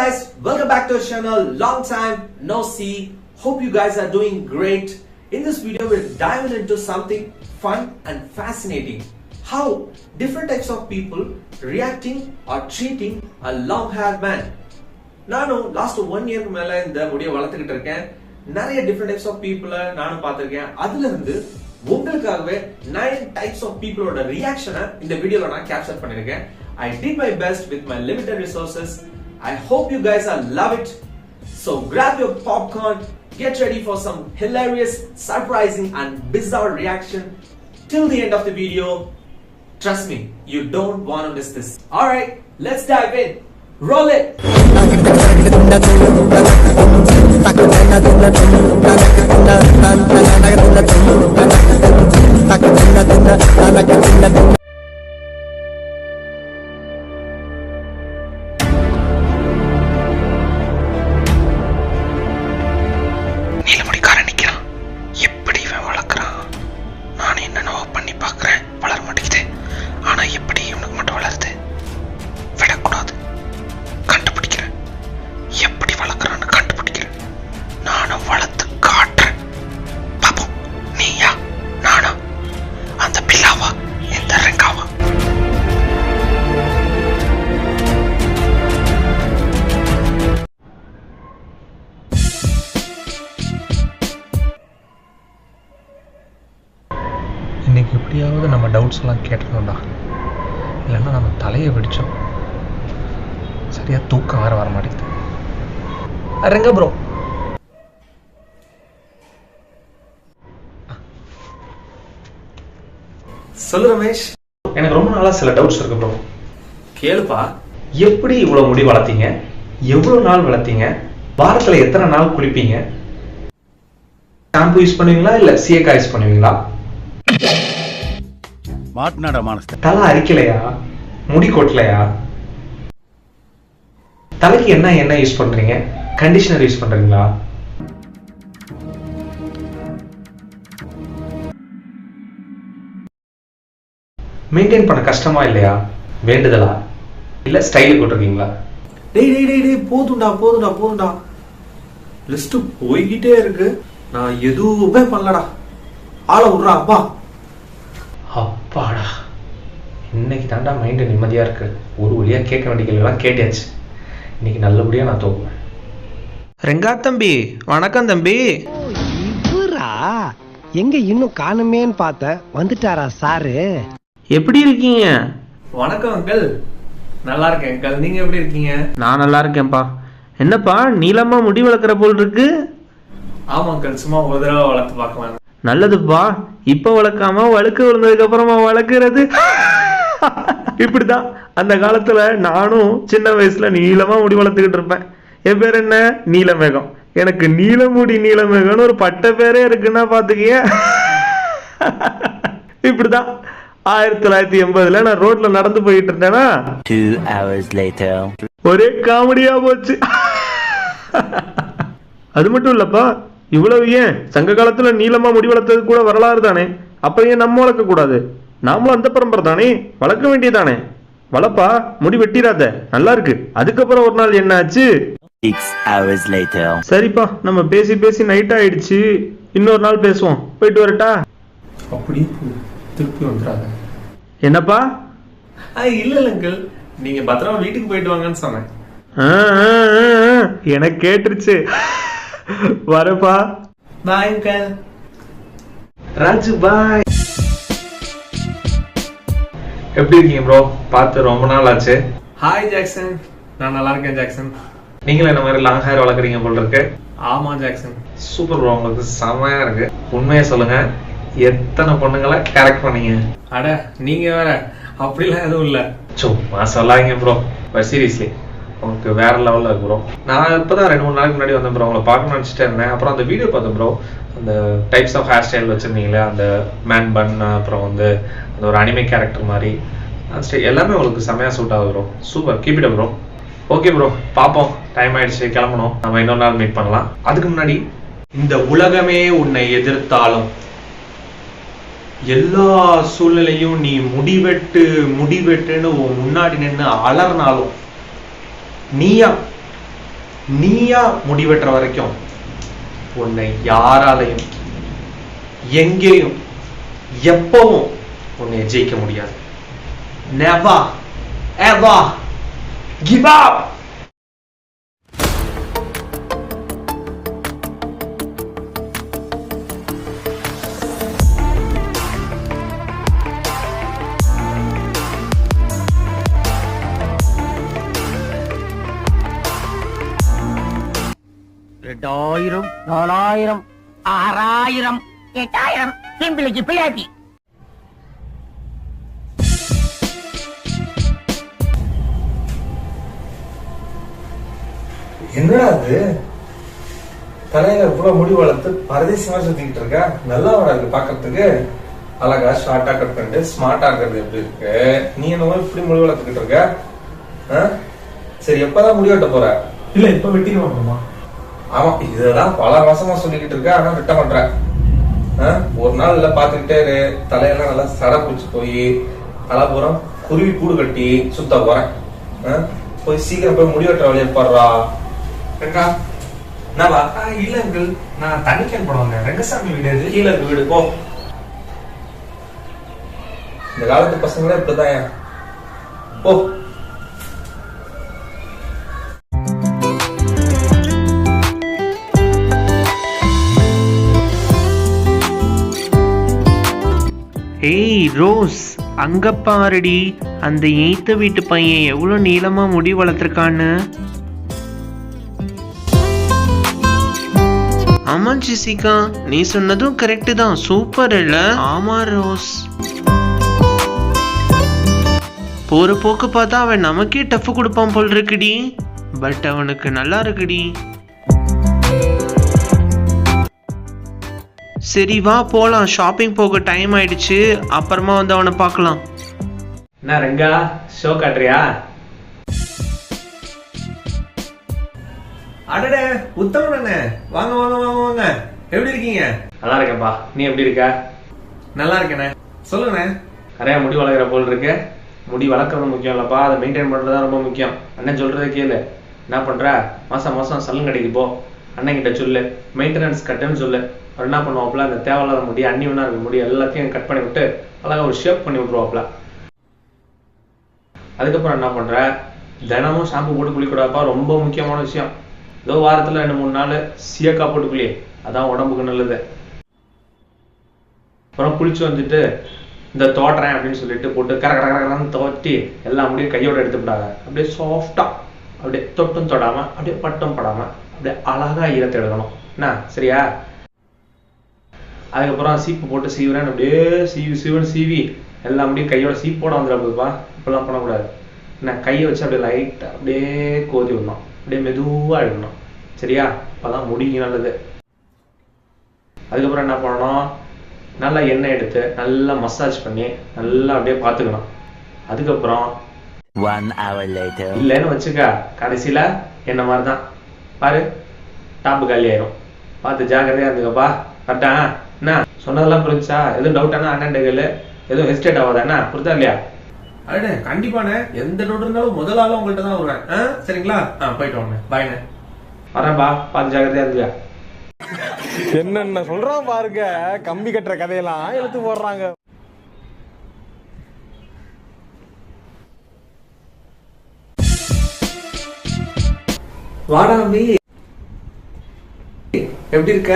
guys, welcome back to our channel. Long time no see. Hope you guys are doing great. In this video we're diving into something fun and fascinating. How different types of people reacting or treating a long haired man. நானும் last 1 இயர்க்கு மேல இந்த முடியை வளர்த்துக்கிட்டு இருக்கேன். நிறைய different types of பீப்புளை நானும் பார்த்திருக்கேன். அதுல இருந்து உங்களுக்காகவே 9 டைப்ஸ் ஆஃப் பீப்புளோட ரியாக்ஷனை இந்த வீடியோல நான் கேப்சர் பண்ணிருக்கேன். I did my best with my limited resources. I hope you guys will love it. So grab your popcorn, get ready for some hilarious, surprising and bizarre reaction till the end of the video. Trust me, you don't want to miss this. Alright, let's dive in. Roll it! இன்னைக்கு எப்படியாவது நம்ம doubts எல்லாம் கேட்டுக்கணும்டா, இல்லைன்னா நம்ம தலையை வெடிச்சோம். சரியா தூக்கம் வேற வர மாட்டேங்குது. அரங்க ப்ரோ, சொல்லு ரமேஷ். எனக்கு ரொம்ப நாளா சில டவுட்ஸ் இருக்கு ப்ரோ. கேளுப்பா. எப்படி இவ்வளவு முடி வளர்த்தீங்க? எவ்வளவு நாள் வளர்த்தீங்க? வாரத்துல எத்தனை நாள் குளிப்பீங்க? ஷாம்பு யூஸ் பண்ணுவீங்களா இல்ல சீயக்காய் யூஸ் பண்ணுவீங்களா? தலை அரிக்கலையா? முடி கொட்டலையா? தலைக்கு என்ன யூஸ் பண்றீங்க? கண்டிஷனர் யூஸ் பண்றீங்களா? மெயின்டைன் பண்ண கஷ்டமா இல்லையா? வேண்டுதலா இல்ல ஸ்டைல் போட்டிருக்கீங்களா? டேய் போதும்டா. லிஸ்ட் போய்கிட்டே இருக்கு. நான் எதுவுமே பண்ணலடா. ஆள விடுறா அப்பா. அப்பாடா, இன்னைக்கு தாண்டா மைண்ட் நிம்மதியா இருக்கு. ஒரு வழியா கேட்க வேண்டிய கேள்வியெல்லாம் கேட்டாச்சு. இன்னைக்கு நல்லபடியா நான் தோக்குவேன். ரெங்கா தம்பி, வணக்கம் தம்பி. இவரா எங்க இன்னும் காணுமேன்னு பார்த்தேன். வந்துட்டாரா சாரு? எப்படி இருக்கீங்க? வணக்கம் அங்கிள். நல்லா இருக்கேன் அங்கிள். நீங்க எப்படி இருக்கீங்க? நான் நல்லா இருக்கேன்ப்பா. என்னப்பா நீளமா முடி வளர்க்குற போல் இருக்கு? ஆமா அங்கிள், சும்மா ஒரு தடவை வளர்த்து பார்க்கலாம். நல்லதுப்பா. இப்ப வளர்க்காம வழுக்க விழுந்ததுக்கு அப்புறமா வளர்க்கறது இப்படிதான். அந்த காலத்துல நானும் சின்ன வயசுல நீளமா முடி வளர்த்துக்கிட்டு இருப்பேன். என் பேர் என்ன? நீலமேகம். எனக்கு நீலமுடி நீலமேகம்னு ஒரு பட்ட பேரே இருக்குன்னா பாத்துக்கிய. இப்படிதான் 1980 நான் ரோட்ல நடந்து போயிட்டு இருந்தேனா, 2 hours later ஒரே காமெடியா போச்சு. அது மட்டும் இல்லப்பா, இவ்வளவு ஏன் சங்க காலத்துல நீளமா முடி வளர்த்தது கூட வரலாறு தானே. அப்ப ஏன் நம்ம வளர்க்க கூடாது? நாமளும் அந்த பரம்பரை தானே, வளர்க்க வேண்டியதானே. வளப்பா, முடி வெட்டிடாத, நல்லா இருக்கு. அதுக்கப்புறம் ஒரு நாள் என்ன ஆச்சு? 6 hours later சரிப்பா, நம்ம பேசி நைட் ஆயிடுச்சு. இன்னொரு நாள் பேசுவோம். போயிட்டு வரட்டா? அப்படி திருப்பி வந்துடாத. என்னப்பா? இல்ல அங்கிள், நீங்க பத்திரமா வீட்டுக்கு போயிட்டு வாங்கன்னு சொன்னேன். எனக்கு கேட்டுருச்சு. வரப்பா. Bye uncle. ராஜு பாய். எப்படி இருக்கீங்க ப்ரோ? பார்த்து ரொம்ப நாள் ஆச்சு. Hi Jackson. நான் நல்லா இருக்கேன் ஜாக்சன். நீங்களும் என்ன மாதிரி லாங் ஹேர் வளர்க்குறீங்க போல இருக்கு. ஆமா ஜாக்சன். சூப்பர் ப்ரோ, உங்களுக்கு செமையா இருக்கு. உண்மையை சொல்லுங்க, எத்தனை பொண்ணுங்களை கேரக்ட் பண்ணீங்க? அட நீங்க வேற, அப்படிலாம் எதுவும் இல்ல. சும்மா சொல்லாதீங்க ப்ரோ. பட் சீரியஸ்லி உங்களுக்கு வேற லெவலில் இருக்கு ப்ரோ. நான் இப்போதான் 2-3 நாளைக்கு முன்னாடி வந்தேன் ப்ரோ. உங்களை பார்க்கணும்னு நினச்சிட்டே இருந்தேன். அப்புறம் அந்த வீடியோ பார்த்தேன் ப்ரோ. அந்த டைப்ஸ் ஆஃப் ஹேர் ஸ்டைல் வச்சுருந்தீங்களே, அந்த மேன் பன், அப்புறம் வந்து அந்த ஒரு அனிமே கேரக்டர் மாதிரி அந்த ஸ்டைல் எல்லாமே உங்களுக்கு செமையாக சூட் ஆகுது bro. Super, keep it bro. Okay bro, பார்ப்போம். டைம் ஆயிடுச்சு, கிளம்பணும். நம்ம இன்னொரு நாள் மீட் பண்ணலாம். அதுக்கு முன்னாடி, இந்த உலகமே உன்னை எதிர்த்தாலும், எல்லா சூழ்நிலையும் நீ முடிவெட்டுன்னு முன்னாடி நின்று அலர்னாலும், நீயா நீயா முடிவெட்டுற வரைக்கும் உன்னை யாராலையும் எங்கேயும் எப்பவும் உன்னை ஜெயிக்க முடியாது. Never ever give up. ரெண்டாயிரம் 4000 6000 8000 சிம்பிளுக்கு பிள்ளாட்டி. என்னடா அது தலையில இவ்வளவு முடி வளர்த்து பரதேசமா சுத்திக்கிட்டு இருக்கா? நல்லா இருக்கு பாக்கிறதுக்கு. அழகா ஷார்ட்டா கட் பண்ணிட்டு ஸ்மார்ட்டா இருக்கிறது எப்படி இருக்கு? நீ என்னவோ இப்படி முடி வளர்த்துக்கிட்டு இருக்க? சரி, எப்பதான் முடி வெட்ட போற? இல்ல இப்ப வெட்டிடுவாங்கம்மா. ஆமா, இதெல்லாம் பல மாசமா சொல்லிக்கிட்டு இருக்க, ஆனா வெட்ட பண்ற. ஒரு நாள் இல்ல பாத்துக்கிட்டே இரு, தலையெல்லாம் நல்லா சடை பிடிச்சு போய் தலைபுறம் குருவி கூடு கட்டி சுத்த போறேன். போய் சீக்கிரம் போய் முடி வெட்டுற வழியை பாடுறா. ரெங்கா என்னவா? இல்ல அங்கிள், நான் தண்ணி கேன் போட வந்தேன். ரெங்கசாமி வீடு எது? கீழே இருக்கு வீடு, போ. இந்த காலத்து பசங்களே இப்படிதான், போ. ஏய் ரோஸ், அங்க பாருடி, அந்த எய்த்த வீட்டு பையன் எவ்வளவு நீளமா முடி வளர்த்திருக்கான்னு. ஆமா ஜெசிகா, நீ சொன்னதும் கரெக்ட் தான். சூப்பர் இல்ல? ஆமா ரோஸ். போற போக்கு பார்த்தா அவன் நமக்கே டஃப் கொடுப்பான் போல் இருக்குடி. பட் அவனுக்கு நல்லா இருக்குடி. சரி வா போலாம், ஷாப்பிங் போக டைம் ஆயிடுச்சு. அப்புறமா வந்து அவனை பார்க்கலாம். என்ன ரெங்கா, ஷோ காட்டுறியா? அடடே உத்தமன் அண்ணே, வாங்க வாங்க வாங்க வாங்க. எப்படி இருக்கீங்க? நல்லா இருக்கேன்பா, நீ எப்படி இருக்க? நல்லா இருக்கேண்ணே. சொல்லுண்ணே. நிறைய முடி வளர்க்குற போல் இருக்கு. முடி வளர்க்கறது முக்கியம் இல்லப்பா, அதை மெயின்டைன் பண்றது ரொம்ப முக்கியம். அண்ணன் சொல்றதை கேளு. என்ன பண்ற, மாசம் மாசம் சலூன் கடைக்கு போ. அண்ணன் கிட்ட சொல்லு, மெயின்டெனன்ஸ் கட்டுன்னு சொல்லு. அவர் என்ன பண்ணுவாப்புல, அந்த தேவையில்லாத முடி, அன்னிவனா இருக்க முடி எல்லாத்தையும் கட் பண்ணி விட்டு அழகா ஒரு ஷேப் பண்ணி விட்டுருவாப்புல. அதுக்கப்புறம் என்ன பண்ற, தினமும் ஷாம்பு போட்டு குளிக்கூடாப்பா, ரொம்ப முக்கியமான விஷயம். ஏதோ வாரத்துல 2-3 நாள் சீயக்கா போட்டு குளி, அதான் உடம்புக்கு நல்லது. அப்புறம் குளிச்சு வந்துட்டு இந்த தோட்டுறேன் அப்படின்னு சொல்லிட்டு போட்டு கரகரன்னு தோட்டி எல்லா முடியும் கையோட எடுத்துவிடாங்க. அப்படியே சாஃப்டா, அப்படியே தொட்டும் தொடாம, அப்படியே பட்டும் படாம, அப்படியே அழகா ஈரத்தை எடுக்கணும். என்ன சரியா? அதுக்கப்புறம் சீப்பு போட்டு சீவுறேன், அப்படியே சீவுன்னு சீவி எல்லா முடியும் கையோட சீப்பு போட வந்துடுப்பா. இப்பெல்லாம் பண்ணக்கூடாது. என்ன, கையை வச்சு அப்படியே லைட்டா அப்படியே கோதி விடணும், அப்படியே மெதுவா எடுக்கணும். சரியா? அப்பதான் முடிக்கு நல்லது. அதுக்கப்புறம் என்ன பண்ணணும், நல்லா எண்ணெய் எடுத்து நல்லா மசாஜ் பண்ணி நல்லா அப்படியே பார்த்துக்கணும். அதுக்கப்புறம் 1 hour later. இல்லைன்னு வச்சுக்க, கடைசியில என்ன மாதிரிதான் பாரு, டாப்பு காலி ஆயிரும். பார்த்து ஜாக்கிரதையா இருந்துக்கப்பா. கரெக்டா? என்ன சொன்னதெல்லாம் புரிஞ்சா? எதுவும் டவுட்டானா அண்ணன் கேளு, எதுவும் ஹெசிடேட் ஆகாதா? என்ன புரிஞ்சா இல்லையா? அடே கண்டிப்பாண்ணே, எந்த டவுட் இருந்தாலும் முதல் ஆளும் உங்கள்கிட்ட தான் வருவேன். சரிங்களா? போயிட்டு வாங்க, பாய்ண்ணே. வரேன்பா, பார்த்து ஜாக்கிரதையா இருந்துயா. என்னென்ன சொல்றான் பாருங்க, கம்பி கட்டுற கதையெல்லாம் எடுத்து போடுறாங்க. வாடா தம்பி, எப்படி இருக்க?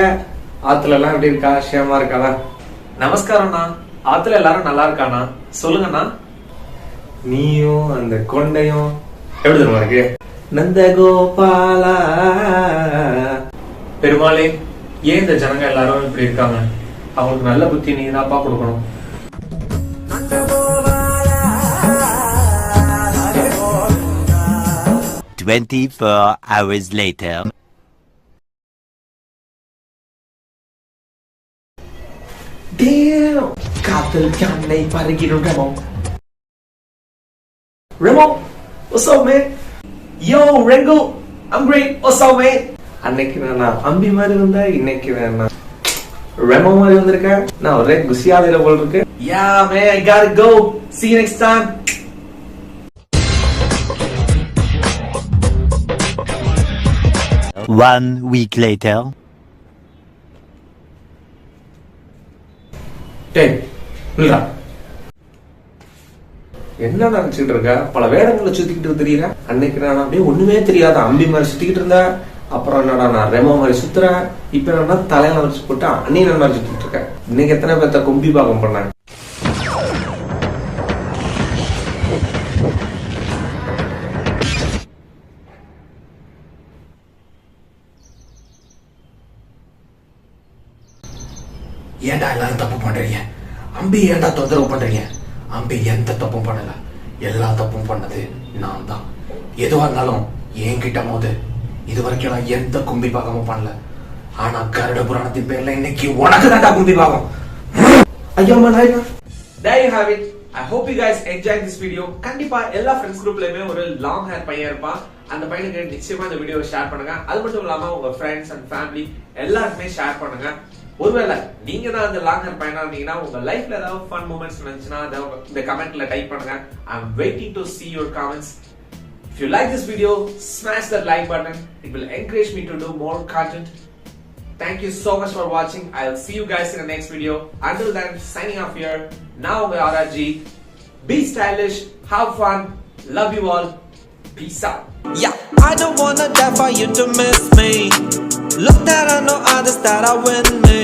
ஆத்துல எல்லாம் எப்படி இருக்கா? ஷேமா இருக்காளா? நமஸ்காரம்ண்ணா. ஆத்துல எல்லாரும் நல்லா இருக்கானா? சொல்லுங்கண்ணா. நீயும் அந்த கொண்டையும் எப்படி தெரியுமா இருக்கு? நந்தகோபாலா. பெருமாளே, ஏன் இந்த ஜனங்க எல்லாரும் இப்படி இருக்காங்க? அவங்களுக்கு நல்ல புத்தி நீ தான்ப்பா கொடுக்கணும். hours later. Damn! காதல் யானை பறகிடும் Remo. Remo, what's up man? Yo Rengo, I'm great. What's up man? அன்னைக்கு நான் அம்பி மாதிரி இருந்தா, இன்னைக்கு நான் ரெமோ மாதிரி வந்திருக்கேன். நான் ஒரே குசியாதில போல் இருக்கு. Yeah man, I gotta go. See you next time. 1 week later. டேய் இல்லடா, என்ன நினைச்சிட்டு இருக்க? பல வேடங்களை சுத்திக்கிட்டு தெரியற. அன்னைக்கு நான் அப்படியே ஒண்ணுமே தெரியாத அம்பி மாதிரி சுத்திக்கிட்டு இருந்தேன். அப்புறம் என்னடா நான் ரெமோ மாதிரி சுத்துறேன். இப்ப என்னன்னா தலையில வச்சு போட்டு அண்ணன் மாதிரி சுத்திட்டு இருக்கேன். இன்னைக்கு எத்தனை பேர்த்த கும்பி பாகம் பண்ணேன். ஏன்டா எல்லாரும் தப்பு பண்றீங்க? அம்பி ஏன்டா தொந்தரவு பண்றீங்க? அம்பி எந்த தப்பும் பண்ணல. எல்லா தப்பும் பண்ணது நான் தான். எதுவா இருந்தாலும் என்கிட்ட மோது. இது வரைக்கும் நான் எந்த கும்பி பாகமும் பண்ணல. ஆனா கருட புராணத்தின் பேர்ல இன்னைக்கு உனக்கு தான்டா கும்பி பாகம். ஐயோ Manaiya. There you have it. I hope you guys enjoyed this video. கண்டிப்பா எல்லா ஃப்ரெண்ட்ஸ் குரூப்லயுமே ஒரு லாங் ஹேர் பையன் இருப்பான். அந்த பையனுக்கு நிச்சயமா இந்த வீடியோவை ஷேர் பண்ணுங்க. அது மட்டும் இல்லாம உங்க ஃப்ரெண்ட்ஸ் அண்ட் ஃபேமிலி எல்லாருக்குமே ஷேர் பண்ணுங்க. ஒருவேளை நீங்க தான் அந்த லாங் ஹேர் பையனா இருந்தீங்கன்னா உங்க லைஃப்ல ஏதாவது ஃபன் மூமெண்ட்ஸ் இருந்துச்சுன்னா இந்த கமெண்ட்ல டைப் பண்ணுங்க. I'm waiting to see your comments. If you like this video, smash that like button. It will encourage me to do more content. Thank you so much for watching. I'll see you guys in the next video. Until then, signing off here. Now my RRG. Be stylish, have fun, love you all. Peace out. Yeah, I don't wanna die for you to miss me. Look that I know others that I win me.